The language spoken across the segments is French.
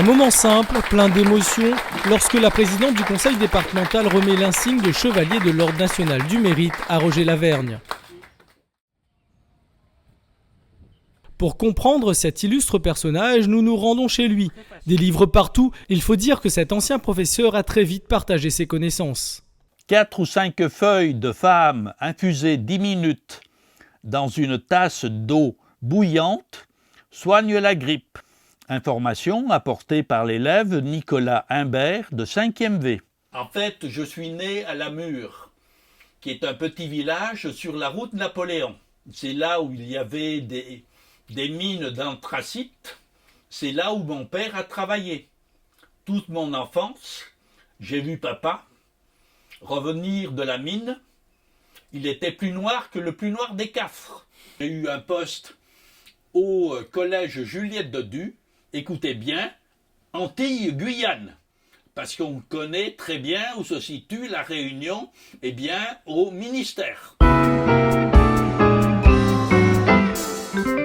moment simple, plein d'émotions, lorsque la présidente du conseil départemental remet l'insigne de chevalier de l'Ordre national du mérite à Roger Lavergne. Pour comprendre cet illustre personnage, nous nous rendons chez lui. Des livres partout, il faut dire que cet ancien professeur a très vite partagé ses connaissances. 4 ou 5 feuilles de femme infusées 10 minutes dans une tasse d'eau bouillante soignent la grippe. Information apportée par l'élève Nicolas Imbert de 5e V. En fait, je suis né à La Mure, qui est un petit village sur la route Napoléon. C'est là où il y avait des mines d'anthracite. C'est là où mon père a travaillé. Toute mon enfance, j'ai vu papa revenir de la mine. Il était plus noir que le plus noir des cafres. J'ai eu un poste au collège Juliette de Du, écoutez bien, Antilles-Guyane, parce qu'on connaît très bien où se situe la Réunion, eh bien au ministère.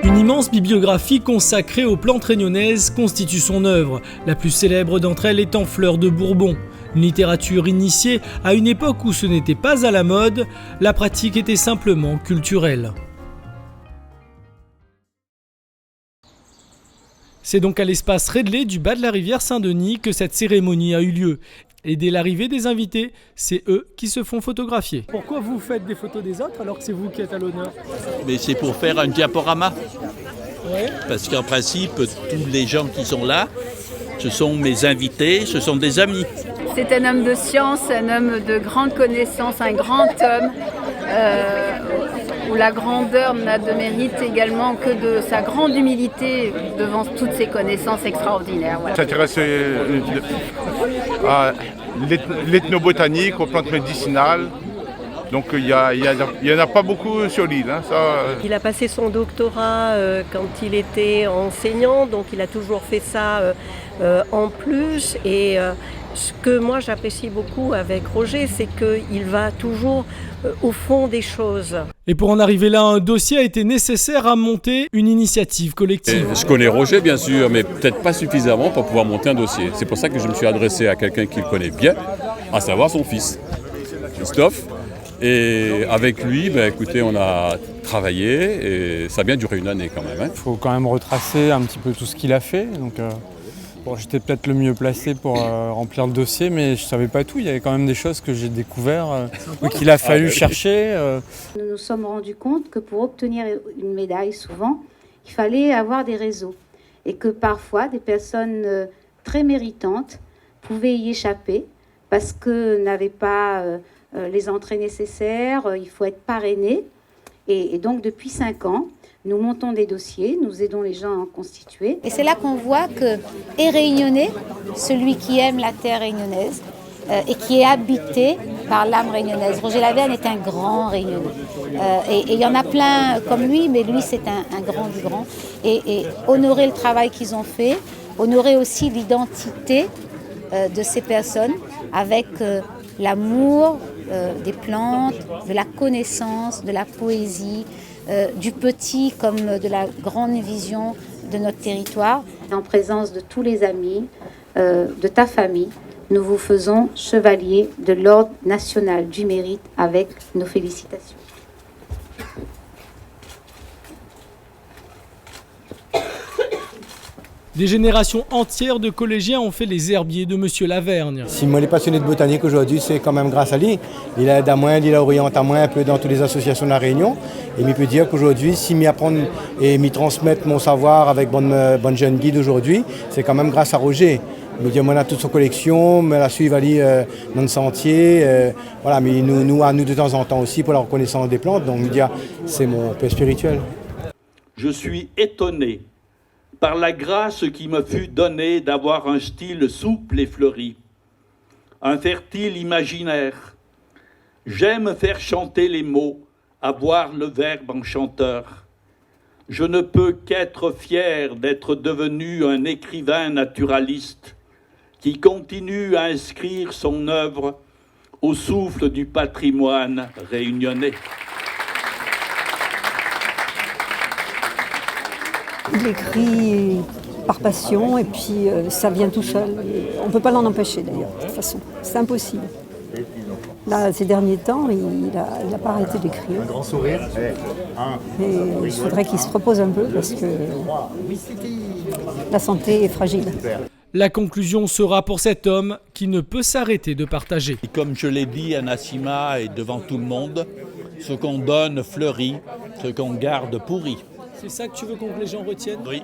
Une immense bibliographie consacrée aux plantes réunionnaises constitue son œuvre, la plus célèbre d'entre elles étant Fleurs de Bourbon. Une littérature initiée à une époque où ce n'était pas à la mode, la pratique était simplement culturelle. C'est donc à l'espace Redley du bas de la rivière Saint-Denis que cette cérémonie a eu lieu. Et dès l'arrivée des invités, c'est eux qui se font photographier. Pourquoi vous faites des photos des autres alors que c'est vous qui êtes à l'honneur ? Mais c'est pour faire un diaporama. Ouais. Parce qu'en principe, tous les gens qui sont là, ce sont mes invités, ce sont des amis. C'est un homme de science, un homme de grande connaissance, un grand homme, où la grandeur n'a de mérite également que de sa grande humilité devant toutes ses connaissances extraordinaires. Voilà. S'intéresser à l'ethnobotanique, aux plantes médicinales. Donc il y en a pas beaucoup sur l'île. Hein, ça. Il a passé son doctorat quand il était enseignant, donc il a toujours fait ça en plus. Et ce que moi j'apprécie beaucoup avec Roger, c'est qu'il va toujours au fond des choses. Et pour en arriver là, un dossier a été nécessaire à monter une initiative collective. Je connais Roger bien sûr, mais peut-être pas suffisamment pour pouvoir monter un dossier. C'est pour ça que je me suis adressé à quelqu'un qu'il connaît bien, à savoir son fils, Christophe. Et avec lui, écoutez, on a travaillé et ça a bien duré une année quand même. Il faut quand même retracer un petit peu tout ce qu'il a fait. Donc, j'étais peut-être le mieux placé pour remplir le dossier, mais je ne savais pas tout. Il y avait quand même des choses que j'ai découvertes ou qu'il a fallu chercher. Nous nous sommes rendus compte que pour obtenir une médaille, souvent, il fallait avoir des réseaux. Et que parfois, des personnes très méritantes pouvaient y échapper parce que n'avaient pas les entrées nécessaires, il faut être parrainé. Et donc, depuis 5 ans, nous montons des dossiers, nous aidons les gens à en constituer. Et c'est là qu'on voit que est réunionnais, celui qui aime la terre réunionnaise et qui est habité par l'âme réunionnaise. Roger Lavergne est un grand réunionnais. Et il y en a plein comme lui, mais lui c'est un grand du grand. Et honorer le travail qu'ils ont fait, honorer aussi l'identité de ces personnes avec l'amour des plantes, de la connaissance, de la poésie, du petit comme de la grande vision de notre territoire. En présence de tous les amis, de ta famille, nous vous faisons chevalier de l'Ordre national du mérite avec nos félicitations. Des générations entières de collégiens ont fait les herbiers de Monsieur Lavergne. Si moi, les passionnés de botanique aujourd'hui, c'est quand même grâce à lui. Il aide à moi, il oriente à moi un peu dans toutes les associations de la Réunion. Et il peut dire qu'aujourd'hui, s'il m'y apprend et m'y transmettre mon savoir avec bonne jeune guide aujourd'hui, c'est quand même grâce à Roger. Il me dit, moi, on a toute son collection, me la suivre aller dans le sentier. Voilà, mais nous, à nous de temps en temps aussi pour la reconnaissance des plantes. Donc, il me dit, c'est mon père spirituel. Je suis étonné par la grâce qui me fut donnée d'avoir un style souple et fleuri, un fertile imaginaire. J'aime faire chanter les mots, avoir le verbe en chanteur. Je ne peux qu'être fier d'être devenu un écrivain naturaliste qui continue à inscrire son œuvre au souffle du patrimoine réunionnais. Il écrit par passion, et puis ça vient tout seul. On ne peut pas l'en empêcher d'ailleurs, de toute façon. C'est impossible. Là, ces derniers temps, il n'a pas arrêté d'écrire. Un grand sourire. Et il faudrait qu'il se repose un peu parce que la santé est fragile. La conclusion sera pour cet homme qui ne peut s'arrêter de partager. Et comme je l'ai dit à Nassima et devant tout le monde, ce qu'on donne fleurit, ce qu'on garde pourrit. C'est ça que tu veux que les gens retiennent ? Oui.